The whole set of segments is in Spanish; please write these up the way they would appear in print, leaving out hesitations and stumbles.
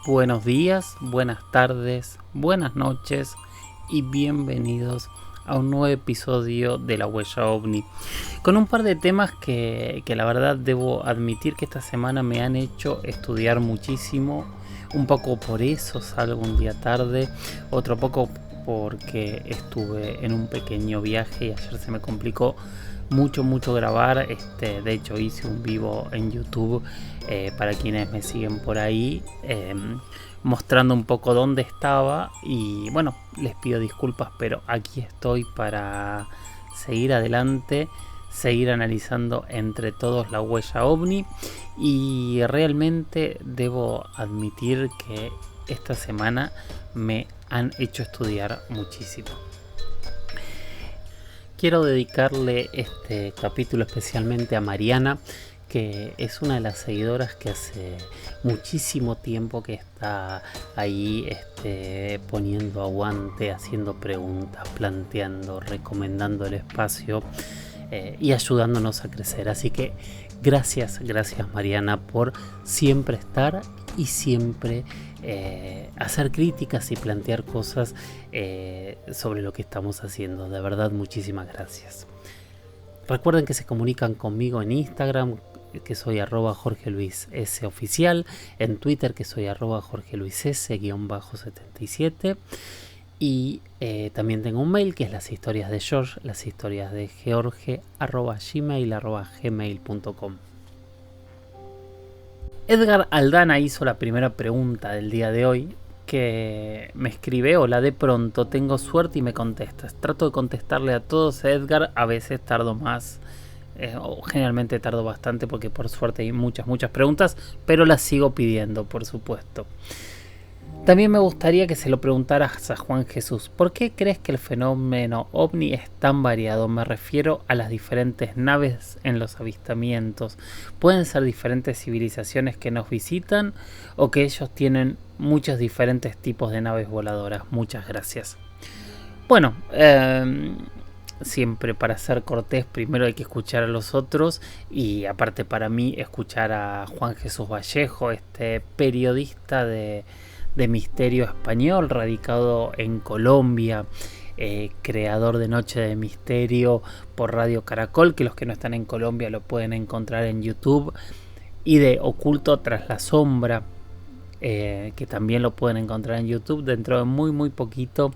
Buenos días, buenas tardes, buenas noches y bienvenidos a un nuevo episodio de La Huella OVNI, con un par de temas que la verdad debo admitir que esta semana me han hecho estudiar muchísimo. Un poco por eso salgo un día tarde, otro poco porque estuve en un pequeño viaje y ayer se me complicó mucho grabar. De hecho hice un vivo en YouTube para quienes me siguen por ahí, mostrando un poco dónde estaba y bueno, les pido disculpas, pero aquí estoy para seguir adelante, seguir analizando entre todos la huella ovni. Y realmente debo admitir que esta semana me han hecho estudiar muchísimo. Quiero dedicarle este capítulo especialmente a Mariana, que es una de las seguidoras que hace muchísimo tiempo que está ahí, poniendo aguante, haciendo preguntas, planteando, recomendando el espacio, y ayudándonos a crecer. Así que gracias Mariana por siempre estar y siempre hacer críticas y plantear cosas sobre lo que estamos haciendo. De verdad, muchísimas gracias. Recuerden que se comunican conmigo en Instagram, que soy @JorgeLuisSoficial, en Twitter, que soy @JorgeLuisS_77, y también tengo un mail que es las historias de George, las historias de George @gmail.com. Edgar Aldana hizo la primera pregunta del día de hoy, que me escribe: hola, de pronto tengo suerte y me contestas. Trato de contestarle a todos, Edgar, a veces tardo más, o generalmente tardo bastante porque por suerte hay muchas preguntas, pero las sigo pidiendo, por supuesto. También me gustaría que se lo preguntaras a Juan Jesús. ¿Por qué crees que el fenómeno ovni es tan variado? Me refiero a las diferentes naves en los avistamientos. ¿Pueden ser diferentes civilizaciones que nos visitan o que ellos tienen muchos diferentes tipos de naves voladoras? Muchas gracias. Bueno, siempre para ser cortés primero hay que escuchar a los otros, y aparte para mí escuchar a Juan Jesús Vallejo, este periodista de misterio español radicado en Colombia, creador de Noche de Misterio por Radio Caracol, que los que no están en Colombia lo pueden encontrar en YouTube, y de Oculto tras la sombra, que también lo pueden encontrar en YouTube. Dentro de muy poquito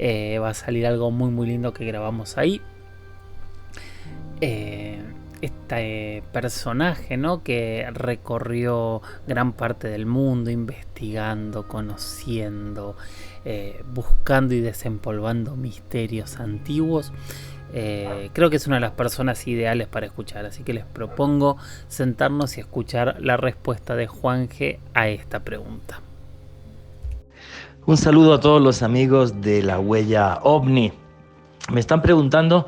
va a salir algo muy lindo que grabamos ahí. Este personaje, ¿no?, que recorrió gran parte del mundo investigando, conociendo, buscando y desempolvando misterios antiguos. Creo que es una de las personas ideales para escuchar, así que les propongo sentarnos y escuchar la respuesta de Juanje a esta pregunta. Un saludo a todos los amigos de La Huella OVNI. Me están preguntando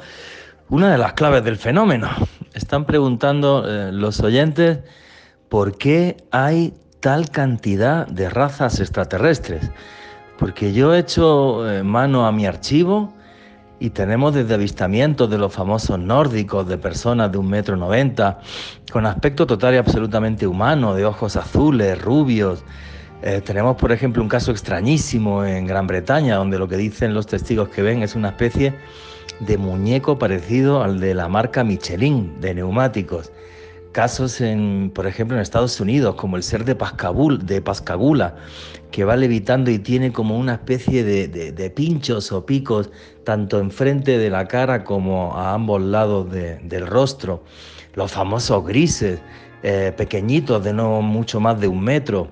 una de las claves del fenómeno. Están preguntando los oyentes por qué hay tal cantidad de razas extraterrestres. Porque yo he hecho mano a mi archivo y tenemos desde avistamientos de los famosos nórdicos, de personas de 1,90 m, con aspecto total y absolutamente humano, de ojos azules, rubios. Tenemos, por ejemplo, un caso extrañísimo en Gran Bretaña, donde lo que dicen los testigos que ven es una especie de muñeco parecido al de la marca Michelin, de neumáticos. Casos, por ejemplo, en Estados Unidos, como el ser de Pascagoula, que va levitando y tiene como una especie de pinchos o picos, tanto enfrente de la cara como a ambos lados del rostro. Los famosos grises, pequeñitos, de no mucho más de 1 metro,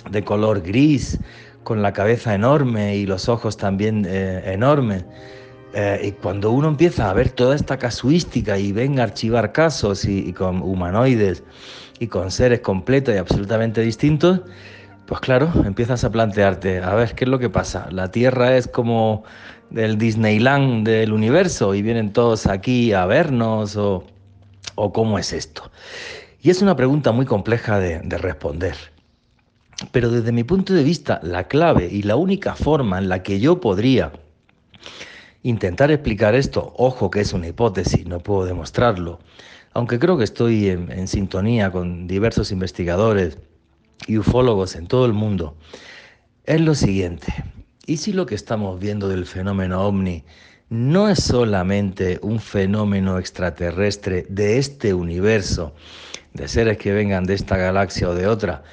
de color gris, con la cabeza enorme y los ojos también enormes. Y cuando uno empieza a ver toda esta casuística y ven a archivar casos y con humanoides y con seres completos y absolutamente distintos, pues claro, empiezas a plantearte, a ver, ¿qué es lo que pasa? ¿La Tierra es como el Disneyland del universo y vienen todos aquí a vernos o cómo es esto? Y es una pregunta muy compleja de responder. Pero desde mi punto de vista, la clave y la única forma en la que yo podría intentar explicar esto, ojo que es una hipótesis, no puedo demostrarlo, aunque creo que estoy en sintonía con diversos investigadores y ufólogos en todo el mundo es lo siguiente. ¿Y si lo que estamos viendo del fenómeno ovni no es solamente un fenómeno extraterrestre de este universo, de seres que vengan de esta galaxia o de otra?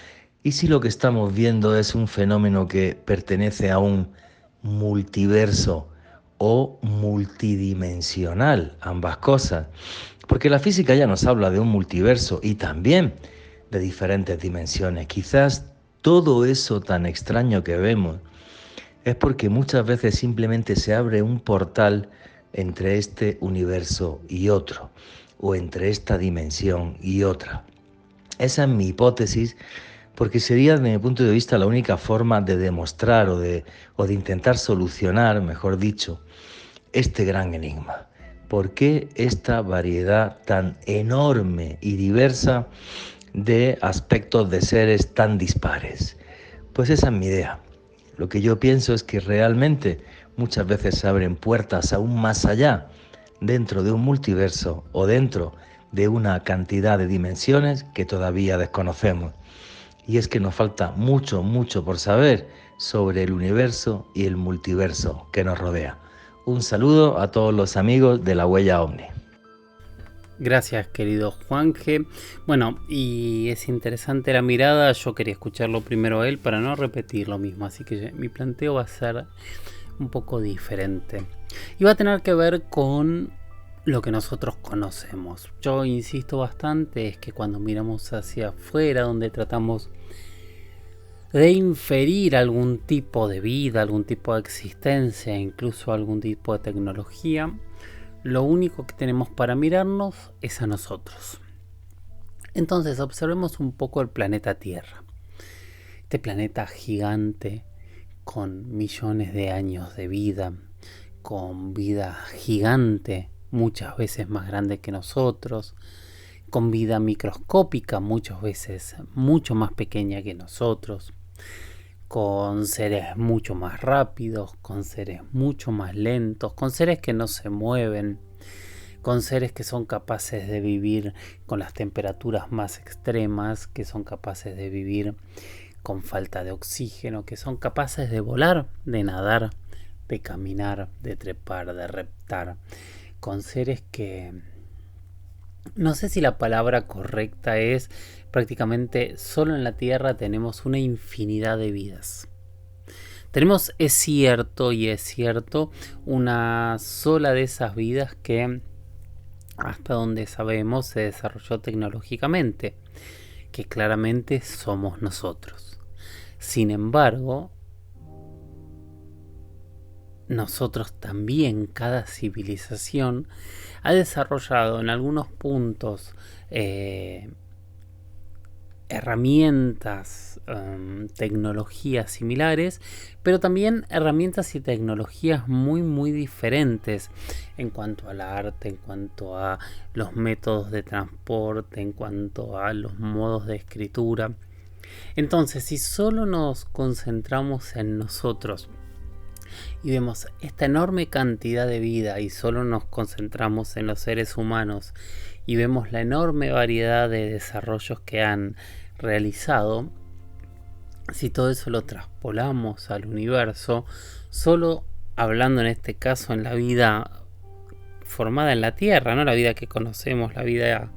¿Y si lo que estamos viendo es un fenómeno que pertenece a un multiverso o multidimensional? Ambas cosas. Porque la física ya nos habla de un multiverso y también de diferentes dimensiones. Quizás todo eso tan extraño que vemos es porque muchas veces simplemente se abre un portal entre este universo y otro, o entre esta dimensión y otra. Esa es mi hipótesis, porque sería, desde mi punto de vista, la única forma de demostrar o de intentar solucionar, mejor dicho, este gran enigma. ¿Por qué esta variedad tan enorme y diversa de aspectos de seres tan dispares? Pues esa es mi idea. Lo que yo pienso es que realmente muchas veces se abren puertas aún más allá, dentro de un multiverso o dentro de una cantidad de dimensiones que todavía desconocemos. Y es que nos falta mucho, mucho por saber sobre el universo y el multiverso que nos rodea. Un saludo a todos los amigos de La Huella OVNI. Gracias, querido Juanje. Bueno, y es interesante la mirada. Yo quería escucharlo primero a él para no repetir lo mismo, así que mi planteo va a ser un poco diferente. Y va a tener que ver con lo que nosotros conocemos. Yo insisto bastante, es que cuando miramos hacia afuera, donde tratamos de inferir algún tipo de vida, algún tipo de existencia, incluso algún tipo de tecnología, lo único que tenemos para mirarnos es a nosotros. Entonces observemos un poco el planeta Tierra. Este planeta gigante con millones de años de vida, con vida gigante, muchas veces más grande que nosotros, con vida microscópica, muchas veces mucho más pequeña que nosotros, con seres mucho más rápidos, con seres mucho más lentos, con seres que no se mueven, con seres que son capaces de vivir con las temperaturas más extremas, que son capaces de vivir con falta de oxígeno, que son capaces de volar, de nadar, de caminar, de trepar, de reptar, con seres que no sé si la palabra correcta es prácticamente solo en la Tierra tenemos una infinidad de vidas. Tenemos, es cierto, una sola de esas vidas que hasta donde sabemos se desarrolló tecnológicamente, que claramente somos nosotros. Sin embargo, nosotros también, cada civilización ha desarrollado en algunos puntos herramientas, tecnologías similares, pero también herramientas y tecnologías muy muy diferentes en cuanto al arte, en cuanto a los métodos de transporte, en cuanto a los modos de escritura. Entonces, si solo nos concentramos en nosotros y vemos esta enorme cantidad de vida y solo nos concentramos en los seres humanos y vemos la enorme variedad de desarrollos que han realizado, si todo eso lo traspolamos al universo, solo hablando en este caso en la vida formada en la Tierra, no la vida que conocemos, la vida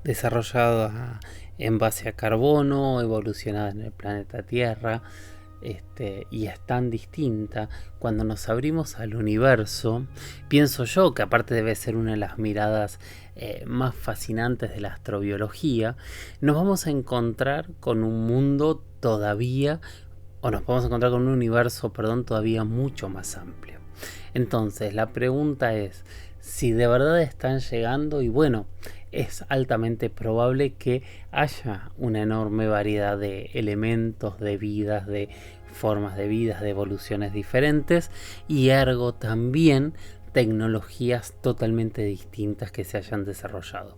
desarrollada en base a carbono, evolucionada en el planeta Tierra, y es tan distinta. Cuando nos abrimos al universo, pienso yo que aparte debe ser una de las miradas más fascinantes de la astrobiología, nos vamos a encontrar con un mundo todavía, o nos vamos a encontrar con un universo, todavía mucho más amplio. Entonces la pregunta es si de verdad están llegando, y bueno, es altamente probable que haya una enorme variedad de elementos, de vidas, de formas de vidas, de evoluciones diferentes, y ergo también tecnologías totalmente distintas que se hayan desarrollado.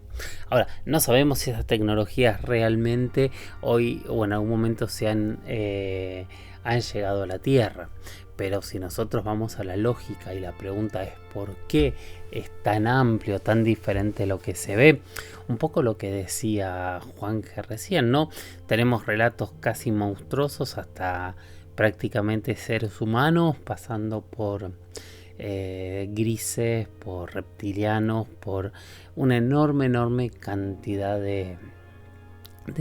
Ahora, no sabemos si esas tecnologías realmente hoy o en algún momento han llegado a la Tierra, Pero si nosotros vamos a la lógica y la pregunta es ¿por qué es tan amplio, tan diferente lo que se ve? Un poco lo que decía Juanje recién, ¿no? Tenemos relatos casi monstruosos hasta prácticamente seres humanos, pasando por grises, por reptilianos, por una enorme cantidad de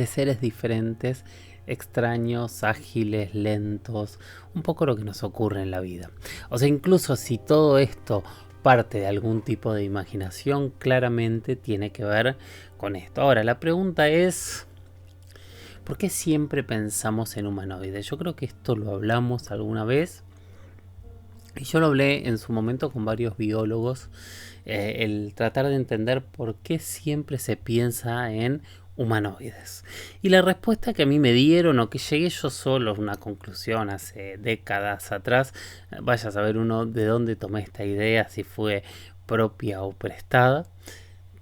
seres diferentes, extraños, ágiles, lentos, un poco lo que nos ocurre en la vida. O sea, incluso si todo esto parte de algún tipo de imaginación, claramente tiene que ver con esto. Ahora, la pregunta es, ¿por qué siempre pensamos en humanoides? Yo creo que esto lo hablamos alguna vez, y yo lo hablé en su momento con varios biólogos, el tratar de entender por qué siempre se piensa en humanoides. Y la respuesta que a mí me dieron, o que llegué yo solo a una conclusión hace décadas atrás, vaya a saber uno de dónde tomé esta idea, si fue propia o prestada,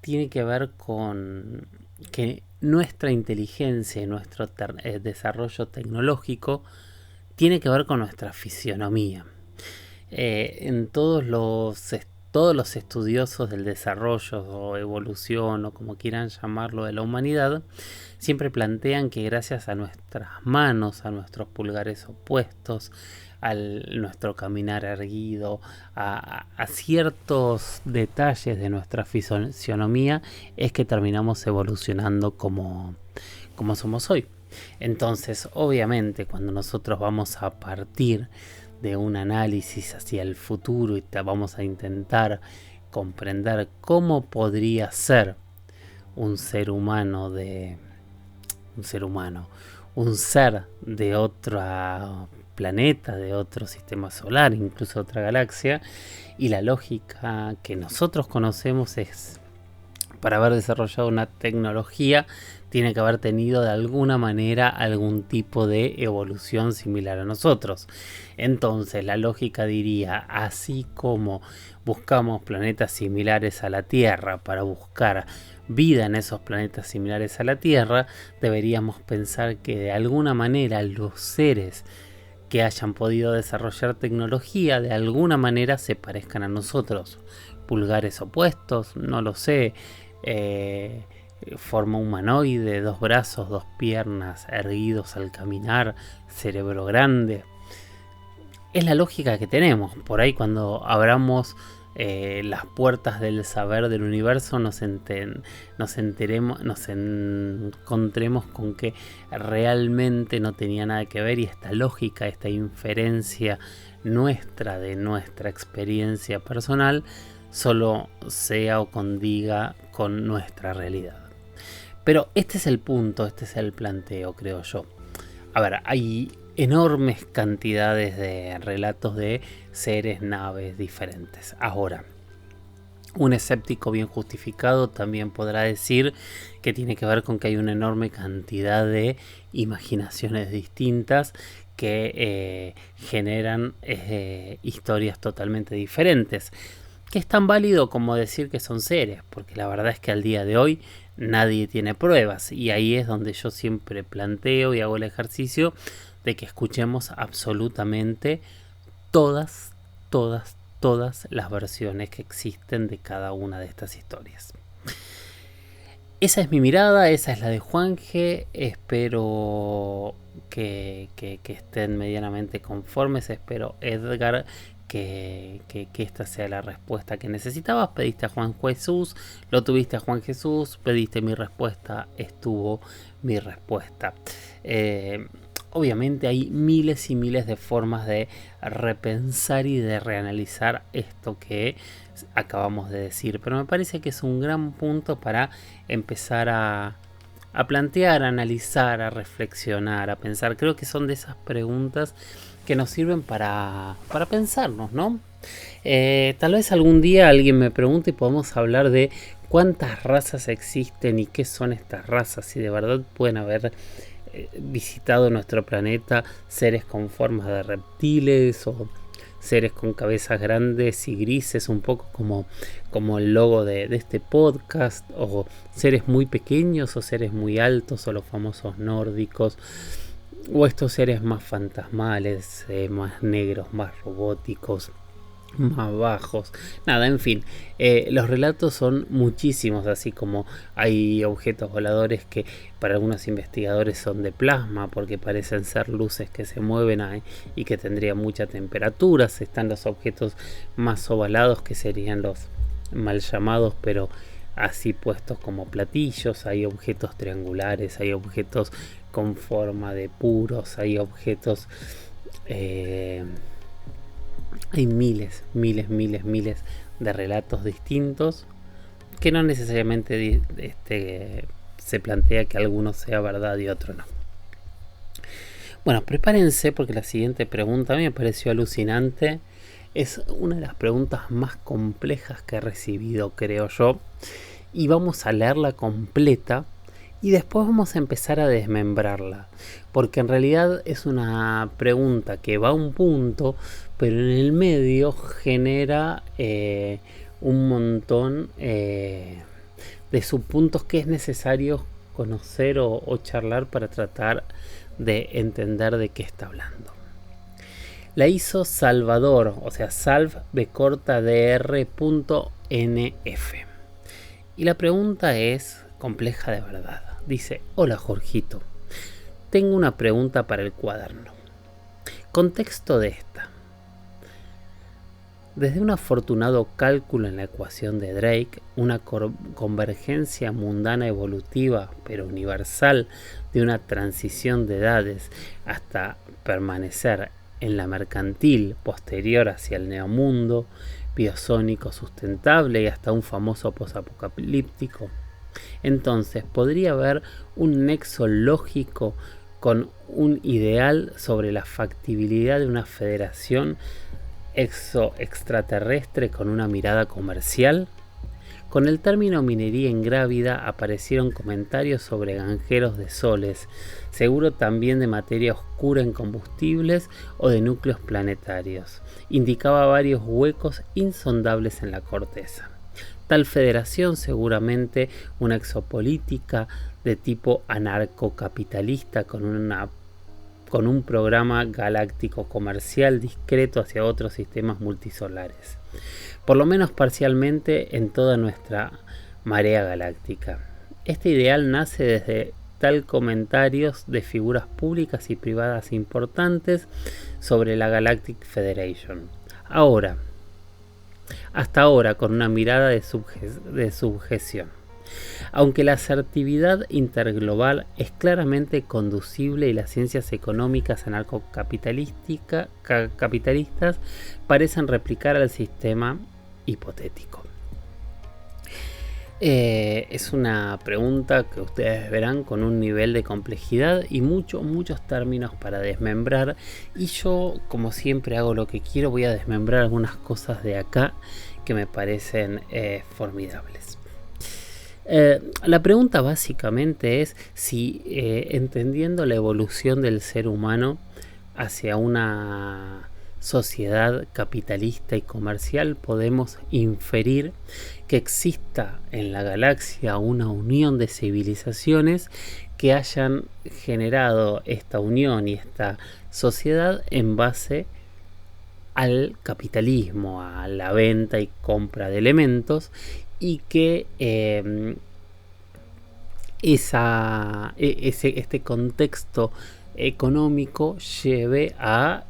tiene que ver con que nuestra inteligencia y nuestro desarrollo tecnológico tiene que ver con nuestra fisionomía. En todos los estudiosos del desarrollo o evolución o como quieran llamarlo de la humanidad, siempre plantean que gracias a nuestras manos, a nuestros pulgares opuestos, a nuestro caminar erguido, a ciertos detalles de nuestra fisionomía, es que terminamos evolucionando como somos hoy. Entonces, obviamente, cuando nosotros vamos a partir de un análisis hacia el futuro y vamos a intentar comprender cómo podría ser un ser de otro planeta, de otro sistema solar, incluso otra galaxia, y la lógica que nosotros conocemos es, para haber desarrollado una tecnología, tiene que haber tenido de alguna manera algún tipo de evolución similar a nosotros. Entonces la lógica diría, así como buscamos planetas similares a la Tierra para buscar vida en esos planetas similares a la Tierra, deberíamos pensar que de alguna manera los seres que hayan podido desarrollar tecnología de alguna manera se parezcan a nosotros. Pulgares opuestos, no lo sé, forma humanoide, 2 brazos, 2 piernas, erguidos al caminar, cerebro grande. Es la lógica que tenemos. Por ahí cuando abramos las puertas del saber del universo nos encontremos con que realmente no tenía nada que ver, y esta lógica, esta inferencia nuestra de nuestra experiencia personal solo sea o condiga con nuestra realidad. Pero este es el punto, este es el planteo, creo yo. A ver, hay enormes cantidades de relatos de seres, naves diferentes. Ahora, un escéptico bien justificado también podrá decir que tiene que ver con que hay una enorme cantidad de imaginaciones distintas que generan historias totalmente diferentes. Que es tan válido como decir que son seres, porque la verdad es que al día de hoy nadie tiene pruebas, y ahí es donde yo siempre planteo y hago el ejercicio de que escuchemos absolutamente todas las versiones que existen de cada una de estas historias. Esa es mi mirada, esa es la de Juanje. Espero que estén medianamente conformes. Espero, Edgar, que esta sea la respuesta que necesitabas. Pediste a Juan Jesús, lo tuviste a Juan Jesús. Pediste mi respuesta, estuvo mi respuesta. Obviamente hay miles y miles de formas de repensar y de reanalizar esto que acabamos de decir, pero me parece que es un gran punto para empezar a plantear, a analizar, a reflexionar, a pensar. Creo que son de esas preguntas que nos sirven para pensarnos, ¿no? Tal vez algún día alguien me pregunte y podamos hablar de cuántas razas existen y qué son estas razas, si de verdad pueden haber visitado nuestro planeta seres con formas de reptiles o seres con cabezas grandes y grises, un poco como el logo de este podcast, o seres muy pequeños o seres muy altos, o los famosos nórdicos. o estos seres más fantasmales, más negros, más robóticos, más bajos, nada, en fin, los relatos son muchísimos, así como hay objetos voladores que para algunos investigadores son de plasma porque parecen ser luces que se mueven ahí y que tendrían mucha temperatura. Están los objetos más ovalados, que serían los mal llamados, pero así puestos como platillos. Hay objetos triangulares, hay objetos con forma de puros, hay objetos hay miles de relatos distintos que no necesariamente se plantea que alguno sea verdad y otro no. Bueno, prepárense porque la siguiente pregunta a mí me pareció alucinante. Es una de las preguntas más complejas que he recibido, creo yo. Y vamos a leerla completa y después vamos a empezar a desmembrarla. Porque en realidad es una pregunta que va a un punto, pero en el medio genera un montón de subpuntos que es necesario conocer o charlar para tratar de entender de qué está hablando. La hizo Salvador, o sea, salv.dr.nf. Y la pregunta es compleja de verdad. Dice: hola Jorgito, tengo una pregunta para el cuaderno. Contexto de esta. Desde un afortunado cálculo en la ecuación de Drake, una convergencia mundana evolutiva pero universal de una transición de edades hasta permanecer en la mercantil posterior hacia el neomundo, biosónico sustentable y hasta un famoso posapocalíptico, entonces podría haber un nexo lógico con un ideal sobre la factibilidad de una federación extraterrestre con una mirada comercial. Con el término minería ingrávida aparecieron comentarios sobre granjeros de soles, seguro también de materia oscura en combustibles o de núcleos planetarios. Indicaba varios huecos insondables en la corteza. Tal federación, seguramente una exopolítica de tipo anarcocapitalista con un programa galáctico comercial discreto hacia otros sistemas multisolares, por lo menos parcialmente en toda nuestra marea galáctica. Este ideal nace desde tal comentarios de figuras públicas y privadas importantes sobre la Galactic Federation. Hasta ahora con una mirada de subjeción. Aunque la asertividad interglobal es claramente conducible y las ciencias económicas anarcocapitalistas parecen replicar al sistema hipotético. Es una pregunta que ustedes verán con un nivel de complejidad y muchos términos para desmembrar, y yo, como siempre hago lo que quiero, voy a desmembrar algunas cosas de acá que me parecen formidables. La pregunta básicamente es si entendiendo la evolución del ser humano hacia una sociedad capitalista y comercial podemos inferir que exista en la galaxia una unión de civilizaciones que hayan generado esta unión y esta sociedad en base al capitalismo, a la venta y compra de elementos, y que este contexto económico lleve a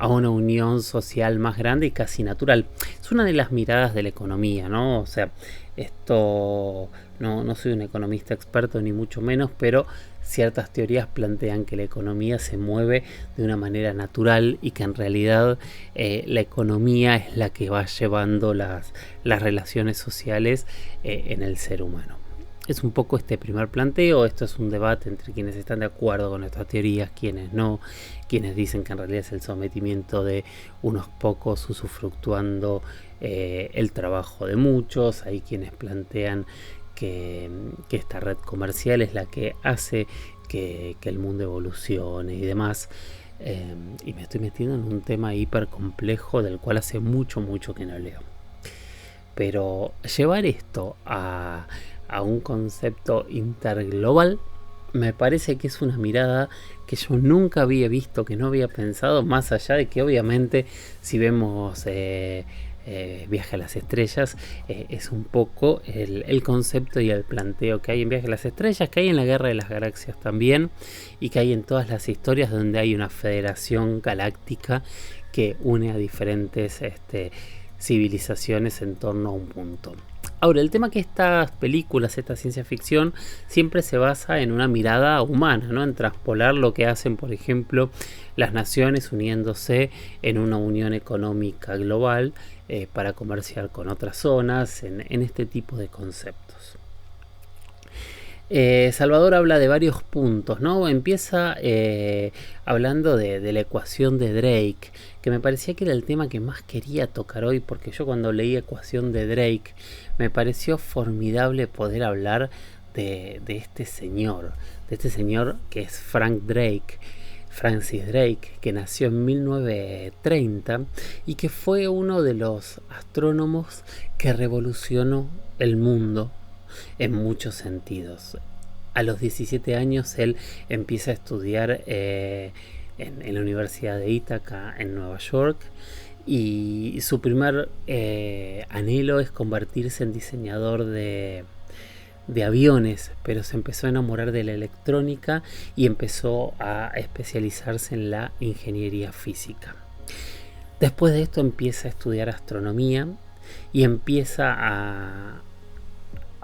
una unión social más grande y casi natural. Es una de las miradas de la economía, ¿no? O sea, esto no soy un economista experto ni mucho menos, pero ciertas teorías plantean que la economía se mueve de una manera natural y que en realidad la economía es la que va llevando las relaciones sociales en el ser humano. Es un poco este primer planteo. Esto es un debate entre quienes están de acuerdo con nuestras teorías, quienes no, quienes dicen que en realidad es el sometimiento de unos pocos usufructuando el trabajo de muchos. Hay quienes plantean que esta red comercial es la que hace que el mundo evolucione y demás. Y me estoy metiendo en un tema hiper complejo del cual hace mucho que no leo. Pero llevar esto a un concepto interglobal me parece que es una mirada que yo nunca había visto, que no había pensado, más allá de que obviamente si vemos Viaje a las Estrellas, es un poco el concepto y el planteo que hay en Viaje a las Estrellas, que hay en la Guerra de las Galaxias también, y que hay en todas las historias donde hay una federación galáctica que une a diferentes civilizaciones en torno a un punto. Ahora, el tema que estas películas, esta ciencia ficción, siempre se basa en una mirada humana, ¿no? En traspolar lo que hacen, por ejemplo, las naciones uniéndose en una unión económica global para comerciar con otras zonas, en este tipo de conceptos. Salvador habla de varios puntos, ¿no? Empieza hablando de la ecuación de Drake, que me parecía que era el tema que más quería tocar hoy, porque yo cuando leí ecuación de Drake me pareció formidable poder hablar de este señor que es Francis Drake, que nació en 1930 y que fue uno de los astrónomos que revolucionó el mundo en muchos sentidos. A los 17 años él empieza a estudiar en la Universidad de Ithaca en Nueva York, y su primer anhelo es convertirse en diseñador de aviones, pero se empezó a enamorar de la electrónica y empezó a especializarse en la ingeniería física. Después de esto empieza a estudiar astronomía y empieza a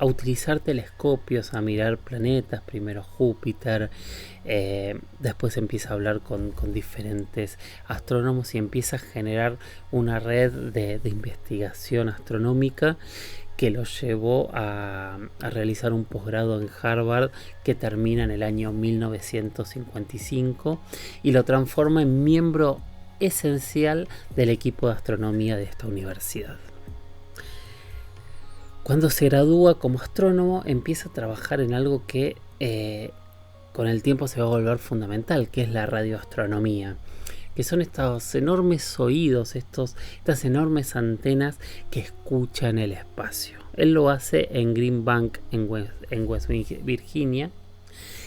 utilizar telescopios, a mirar planetas, primero Júpiter, después empieza a hablar con diferentes astrónomos y empieza a generar una red de investigación astronómica que lo llevó a realizar un posgrado en Harvard que termina en el año 1955 y lo transforma en miembro esencial del equipo de astronomía de esta universidad. Cuando se gradúa como astrónomo empieza a trabajar en algo que con el tiempo se va a volver fundamental, que es la radioastronomía, que son estos enormes oídos, estas enormes antenas que escuchan el espacio. Él lo hace en Green Bank, en West Virginia,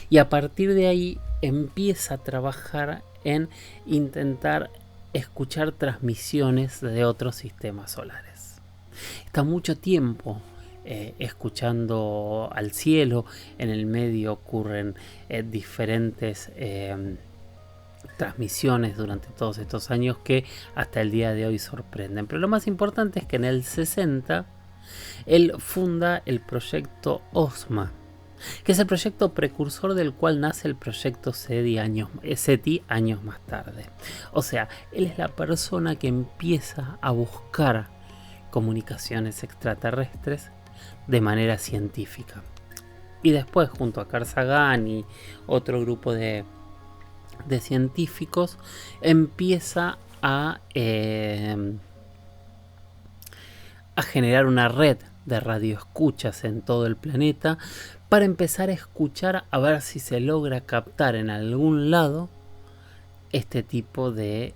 y a partir de ahí empieza a trabajar en intentar escuchar transmisiones de otros sistemas solares. Está mucho tiempo escuchando al cielo. En el medio ocurren diferentes transmisiones durante todos estos años que hasta el día de hoy sorprenden. Pero lo más importante es que en el 60 él funda el proyecto OSMA, que es el proyecto precursor del cual nace el proyecto SETI años más tarde. O sea, él es la persona que empieza a buscar comunicaciones extraterrestres de manera científica. Y después, junto a Carl Sagan y otro grupo de científicos, empieza a generar una red de radioescuchas en todo el planeta para empezar a escuchar, a ver si se logra captar en algún lado este tipo de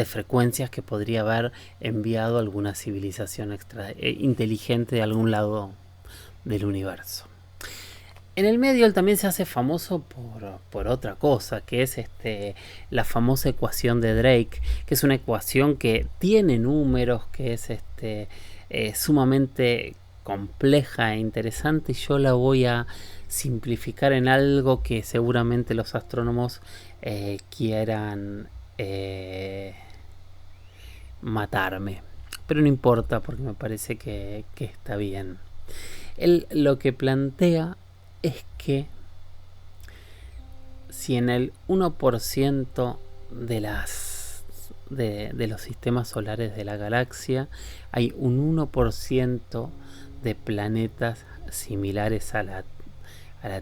frecuencias que podría haber enviado alguna civilización inteligente de algún lado del universo. En el medio él también se hace famoso por otra cosa, que es la famosa ecuación de Drake, que es una ecuación que tiene números, que es sumamente compleja e interesante, y yo la voy a simplificar en algo que seguramente los astrónomos quieran matarme, pero no importa porque me parece que está bien. Él lo que plantea es que si en el 1% de los sistemas solares de la galaxia hay un 1% de planetas similares a la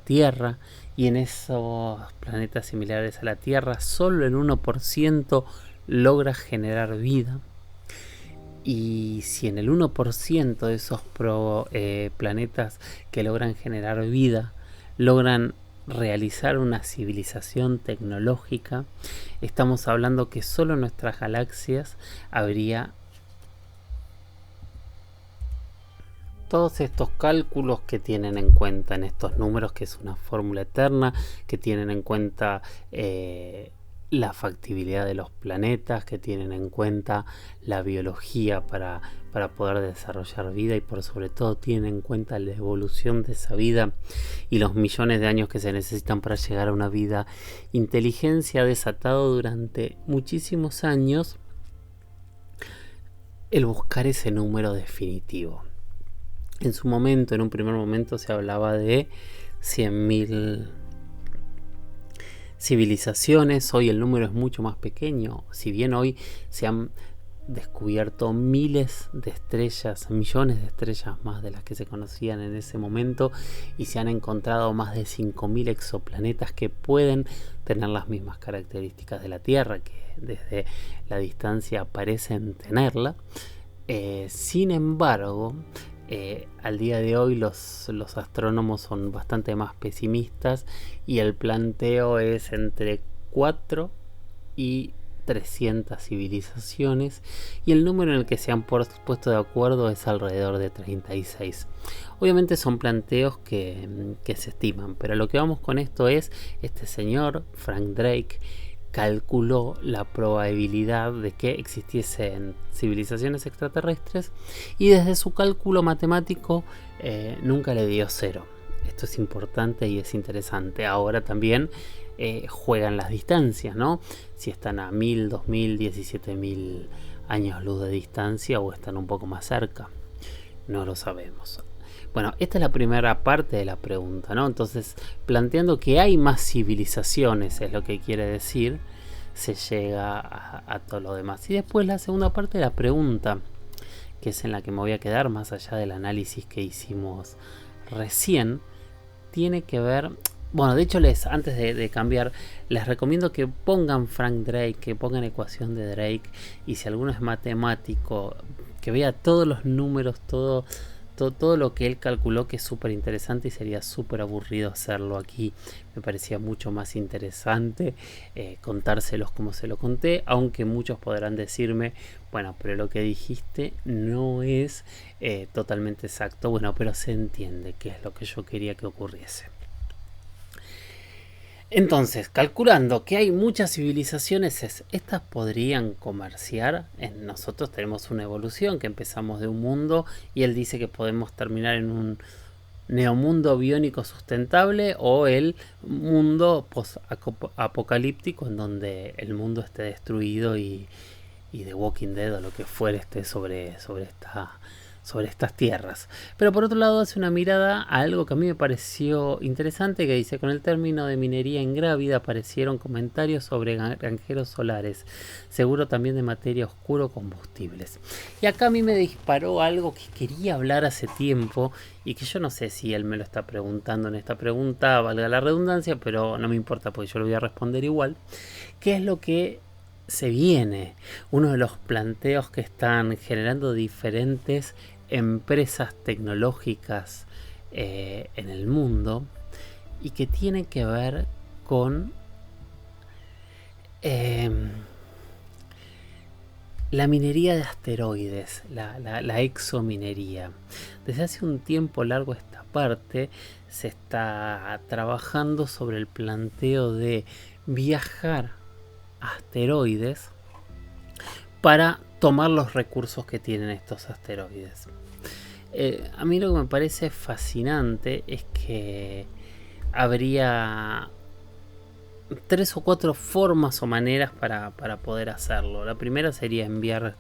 Tierra, y en esos planetas similares a la Tierra solo el 1% logra generar vida, y si en el 1% de esos planetas que logran generar vida logran realizar una civilización tecnológica, estamos hablando que solo en nuestras galaxias habría todos estos cálculos que tienen en cuenta en estos números, que es una fórmula eterna, que tienen en cuenta la factibilidad de los planetas, que tienen en cuenta la biología para poder desarrollar vida, y por sobre todo tienen en cuenta la evolución de esa vida y los millones de años que se necesitan para llegar a una vida. Inteligencia ha desatado durante muchísimos años el buscar ese número definitivo. En su momento, en un primer momento, se hablaba de 100.000 civilizaciones. Hoy el número es mucho más pequeño. Si bien hoy se han descubierto miles de estrellas, millones de estrellas más de las que se conocían en ese momento, y se han encontrado más de 5.000 exoplanetas que pueden tener las mismas características de la Tierra, que desde la distancia parecen tenerla. Sin embargo, al día de hoy los astrónomos son bastante más pesimistas, y el planteo es entre 4 y 300 civilizaciones, y el número en el que se han puesto de acuerdo es alrededor de 36. Obviamente son planteos que se estiman, pero lo que vamos con esto es, este señor Frank Drake calculó la probabilidad de que existiesen civilizaciones extraterrestres, y desde su cálculo matemático nunca le dio cero. Esto es importante y es interesante. Ahora también juegan las distancias, ¿no? Si están a 1000, 2000, 17.000 años luz de distancia, o están un poco más cerca. No lo sabemos. Bueno, esta es la primera parte de la pregunta, ¿no? Entonces, planteando que hay más civilizaciones, es lo que quiere decir, se llega a todo lo demás. Y después la segunda parte de la pregunta, que es en la que me voy a quedar, más allá del análisis que hicimos recién, tiene que ver... Bueno, de hecho, antes de cambiar, les recomiendo que pongan Frank Drake, que pongan ecuación de Drake, y si alguno es matemático, que vea todos los números, todo lo que él calculó, que es súper interesante, y sería súper aburrido hacerlo aquí. Me parecía mucho más interesante contárselos como se lo conté, aunque muchos podrán decirme, bueno, pero lo que dijiste no es totalmente exacto. Bueno, pero se entiende que es lo que yo quería que ocurriese. Entonces, calculando que hay muchas civilizaciones, estas podrían comerciar. Nosotros tenemos una evolución, que empezamos de un mundo, y él dice que podemos terminar en un neomundo biónico sustentable, o el mundo post-apocalíptico, en donde el mundo esté destruido y The Walking Dead o lo que fuera esté sobre estas tierras. Pero por otro lado hace una mirada a algo que a mí me pareció interesante, que dice: con el término de minería ingrávida aparecieron comentarios sobre granjeros solares, seguro también de materia oscura o combustibles. Y acá a mí me disparó algo que quería hablar hace tiempo, y que yo no sé si él me lo está preguntando en esta pregunta, valga la redundancia, pero no me importa porque yo lo voy a responder igual. ¿Qué es lo que se viene? Uno de los planteos que están generando diferentes empresas tecnológicas en el mundo, y que tiene que ver con la minería de asteroides, la exominería. Desde hace un tiempo largo esta parte se está trabajando sobre el planteo de viajar a asteroides para tomar los recursos que tienen estos asteroides. A mí lo que me parece fascinante es que habría 3 o 4 formas o maneras para poder hacerlo. La primera sería enviar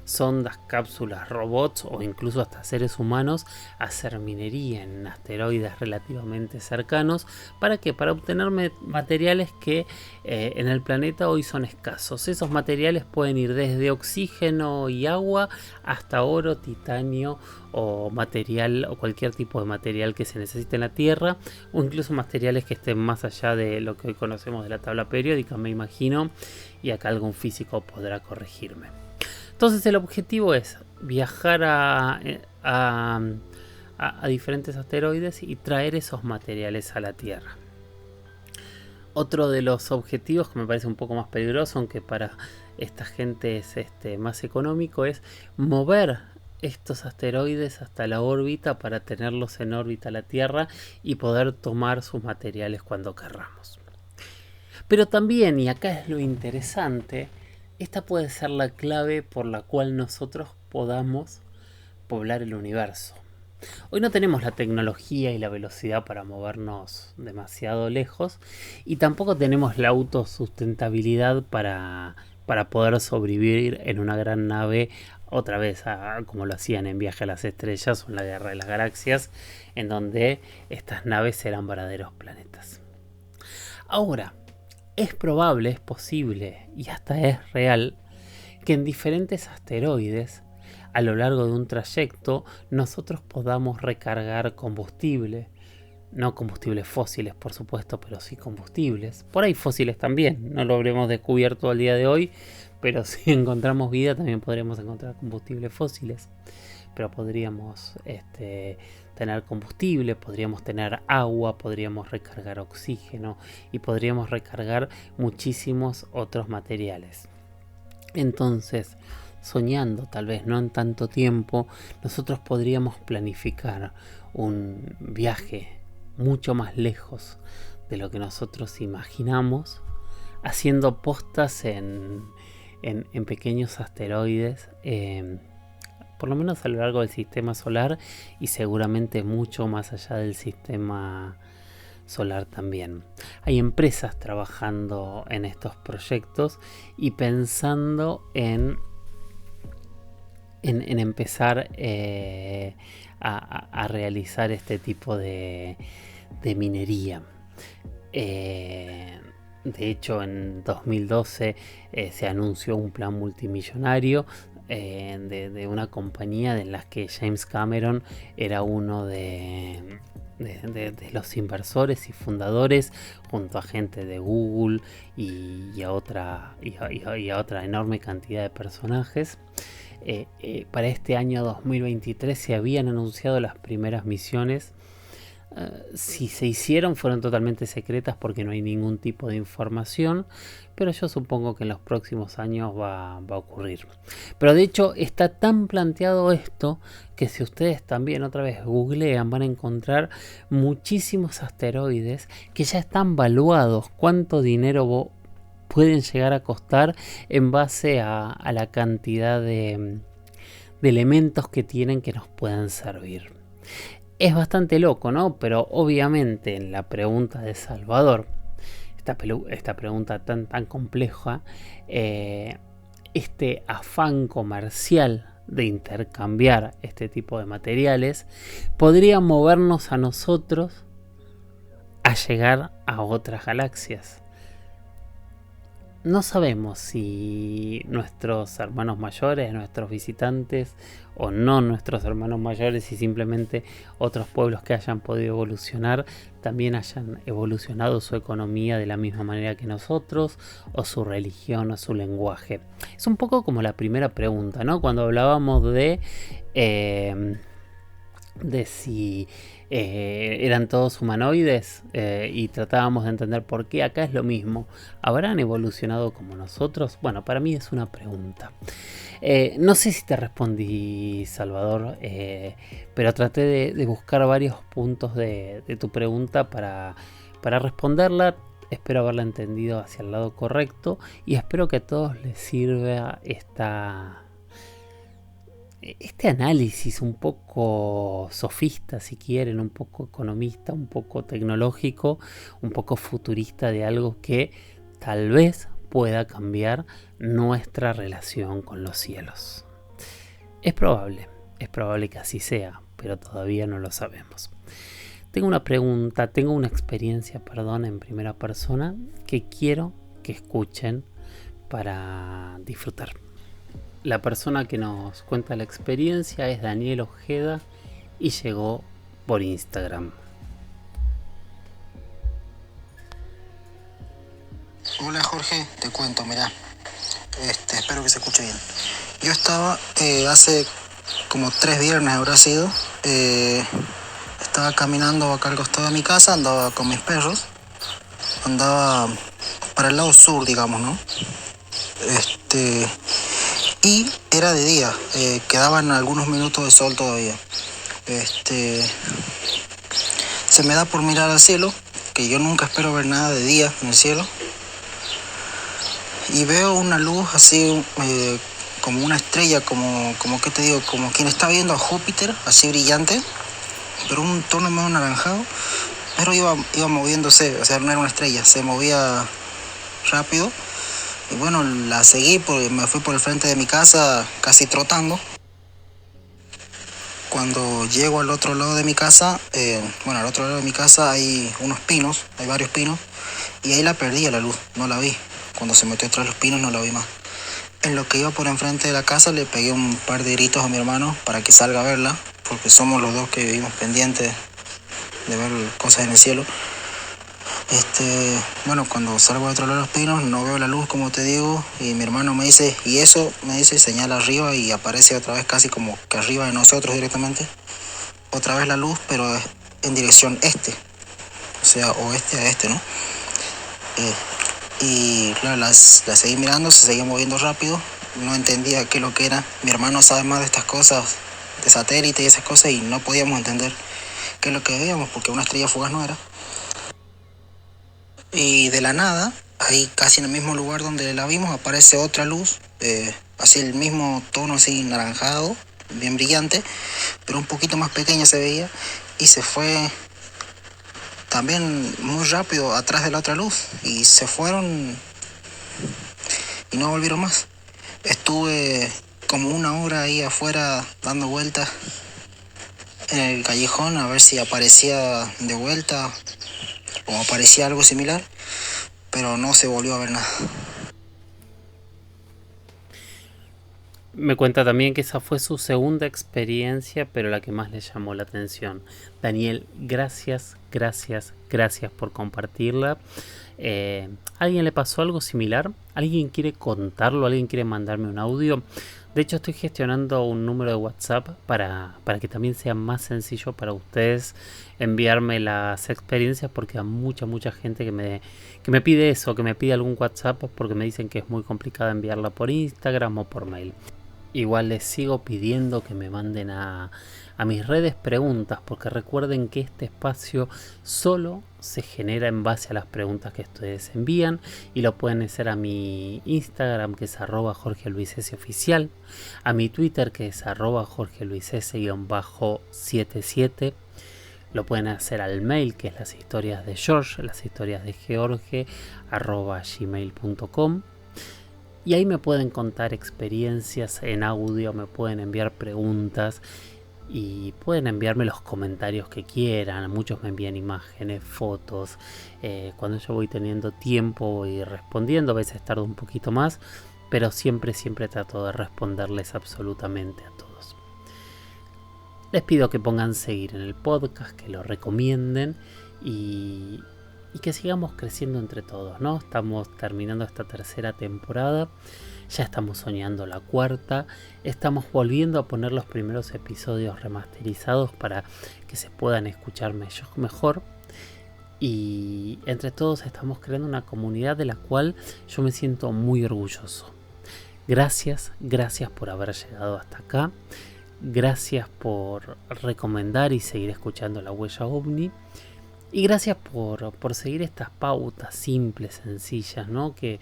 sondas, cápsulas, robots o incluso hasta seres humanos a hacer minería en asteroides relativamente cercanos. ¿Para qué? Para obtener materiales que en el planeta hoy son escasos. Esos materiales pueden ir desde oxígeno y agua hasta oro, titanio o material, o cualquier tipo de material que se necesite en la Tierra, o incluso materiales que estén más allá de lo que hoy conocemos de la tabla periódica, me imagino, y acá algún físico podrá corregirme. Entonces el objetivo es viajar a diferentes asteroides y traer esos materiales a la Tierra. Otro de los objetivos, que me parece un poco más peligroso, aunque para esta gente es más económico, es mover estos asteroides hasta la órbita para tenerlos en órbita a la Tierra y poder tomar sus materiales cuando querramos. Pero también, y acá es lo interesante, esta puede ser la clave por la cual nosotros podamos poblar el universo. Hoy no tenemos la tecnología y la velocidad para movernos demasiado lejos y tampoco tenemos la autosustentabilidad para poder sobrevivir en una gran nave otra vez como lo hacían en Viaje a las Estrellas o en la Guerra de las Galaxias, en donde estas naves eran verdaderos planetas. Ahora, es probable, es posible y hasta es real que en diferentes asteroides a lo largo de un trayecto nosotros podamos recargar combustible. No combustibles fósiles, por supuesto, pero sí combustibles. Por ahí fósiles también, no lo habremos descubierto al día de hoy, pero si encontramos vida también podremos encontrar combustibles fósiles. Pero podríamos tener combustible, podríamos tener agua, podríamos recargar oxígeno y podríamos recargar muchísimos otros materiales. Entonces, soñando tal vez no en tanto tiempo, nosotros podríamos planificar un viaje mucho más lejos de lo que nosotros imaginamos, haciendo postas en pequeños asteroides, por lo menos a lo largo del sistema solar y seguramente mucho más allá del sistema solar también. Hay empresas trabajando en estos proyectos y pensando en empezar a realizar este tipo de minería. De hecho, en 2012 se anunció un plan multimillonario de una compañía de las que James Cameron era uno de los inversores y fundadores, junto a gente de Google y a otra enorme cantidad de personajes. Para este año 2023 se habían anunciado las primeras misiones. Si se hicieron fueron totalmente secretas porque no hay ningún tipo de información, pero yo supongo que en los próximos años va a ocurrir. Pero de hecho está tan planteado esto que si ustedes también otra vez googlean van a encontrar muchísimos asteroides que ya están valuados, cuánto dinero pueden llegar a costar en base a la cantidad de elementos que tienen que nos puedan servir. Es bastante loco, ¿no? Pero obviamente en la pregunta de Salvador, esta pregunta tan compleja, este afán comercial de intercambiar este tipo de materiales podría movernos a nosotros a llegar a otras galaxias. No sabemos si nuestros hermanos mayores, nuestros visitantes o no nuestros hermanos mayores y simplemente otros pueblos que hayan podido evolucionar también hayan evolucionado su economía de la misma manera que nosotros, o su religión o su lenguaje. Es un poco como la primera pregunta, ¿no? Cuando hablábamos de si eran todos humanoides y tratábamos de entender por qué. Acá es lo mismo. ¿Habrán evolucionado como nosotros? Bueno, para mí es una pregunta. No sé si te respondí, Salvador, pero traté de buscar varios puntos de tu pregunta para responderla. Espero haberla entendido hacia el lado correcto y espero que a todos les sirva este análisis un poco sofista, si quieren, un poco economista, un poco tecnológico, un poco futurista de algo que tal vez pueda cambiar nuestra relación con los cielos. Es probable que así sea, pero todavía no lo sabemos. Tengo una experiencia, en primera persona que quiero que escuchen para disfrutar. La persona que nos cuenta la experiencia es Daniel Ojeda y llegó por Instagram. Hola Jorge, te cuento, mirá, espero que se escuche bien. Yo estaba hace como 3 viernes habrá sido, estaba caminando acá al costado de mi casa, andaba con mis perros, andaba para el lado sur, digamos, ¿no? y era de día, quedaban algunos minutos de sol todavía. Se me da por mirar al cielo, que yo nunca espero ver nada de día en el cielo, y veo una luz así, como una estrella, como que te digo, como quien está viendo a Júpiter, así brillante, pero un tono medio anaranjado, pero iba moviéndose, o sea, no era una estrella, se movía rápido. Y bueno, la seguí, porque me fui por el frente de mi casa casi trotando. Cuando llego al otro lado de mi casa, al otro lado de mi casa hay unos pinos, hay varios pinos, y ahí la perdí a la luz, no la vi. Cuando se metió tras los pinos no la vi más. En lo que iba por enfrente de la casa le pegué un par de gritos a mi hermano para que salga a verla, porque somos los dos que vivimos pendientes de ver cosas en el cielo. Cuando salgo de otro lado de los pinos no veo la luz, como te digo, y mi hermano me dice, y eso, me dice, señala arriba y aparece otra vez casi como que arriba de nosotros directamente. Otra vez la luz, pero en dirección este, o sea, oeste a este, ¿no? Y claro, la seguí mirando, se seguía moviendo rápido, no entendía qué es lo que era. Mi hermano sabe más de estas cosas, de satélite y esas cosas, y no podíamos entender qué es lo que veíamos, porque una estrella fugaz no era. Y de la nada, ahí casi en el mismo lugar donde la vimos, aparece otra luz, así el mismo tono así naranjado, bien brillante, pero un poquito más pequeña se veía, y se fue también muy rápido atrás de la otra luz, y se fueron y no volvieron más. Estuve como una hora ahí afuera dando vueltas en el callejón a ver si aparecía de vuelta o aparecía algo similar, pero no se volvió a ver nada. Me cuenta también que esa fue su segunda experiencia, pero la que más le llamó la atención. Daniel, gracias por compartirla. ¿Alguien le pasó algo similar? ¿Alguien quiere contarlo? ¿Alguien quiere mandarme un audio? De hecho, estoy gestionando un número de WhatsApp para que también sea más sencillo para ustedes enviarme las experiencias, porque hay mucha gente que me pide eso, que me pide algún WhatsApp porque me dicen que es muy complicado enviarla por Instagram o por mail. Igual les sigo pidiendo que me manden a mis redes preguntas, porque recuerden que este espacio solo se genera en base a las preguntas que ustedes envían, y lo pueden hacer a mi Instagram, que es @JorgeLuisS oficial, a mi Twitter, que es @JorgeLuisS_77, lo pueden hacer al mail, que es las historias de George, @gmail.com. Y ahí me pueden contar experiencias en audio, me pueden enviar preguntas y pueden enviarme los comentarios que quieran. Muchos me envían imágenes, fotos. Cuando yo voy teniendo tiempo voy respondiendo, a veces tardo un poquito más, pero siempre trato de responderles absolutamente a todos. Les pido que pongan seguir en el podcast, que lo recomienden y que sigamos creciendo entre todos, ¿no? Estamos terminando esta tercera temporada, ya estamos soñando la cuarta, estamos volviendo a poner los primeros episodios remasterizados para que se puedan escuchar mejor, y entre todos estamos creando una comunidad de la cual yo me siento muy orgulloso. Gracias por haber llegado hasta acá, gracias por recomendar y seguir escuchando La Huella OVNI. Y gracias por seguir estas pautas simples, sencillas, ¿no? Que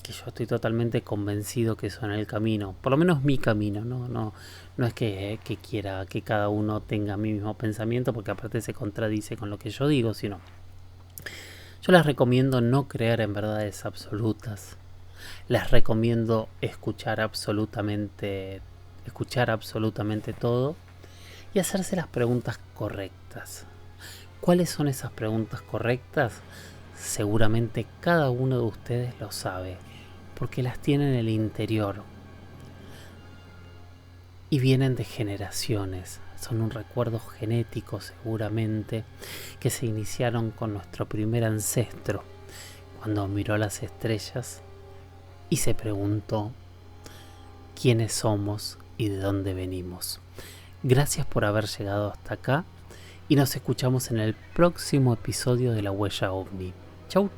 yo estoy totalmente convencido que son el camino, por lo menos mi camino, ¿no? No es que quiera que cada uno tenga mi mismo pensamiento, porque aparte se contradice con lo que yo digo, sino yo les recomiendo no creer en verdades absolutas. Les recomiendo escuchar absolutamente todo y hacerse las preguntas correctas. ¿Cuáles son esas preguntas correctas? Seguramente cada uno de ustedes lo sabe, porque las tiene en el interior y vienen de generaciones. Son un recuerdo genético seguramente, que se iniciaron con nuestro primer ancestro, cuando miró las estrellas y se preguntó quiénes somos y de dónde venimos. Gracias por haber llegado hasta acá. Y nos escuchamos en el próximo episodio de La Huella OVNI. Chau.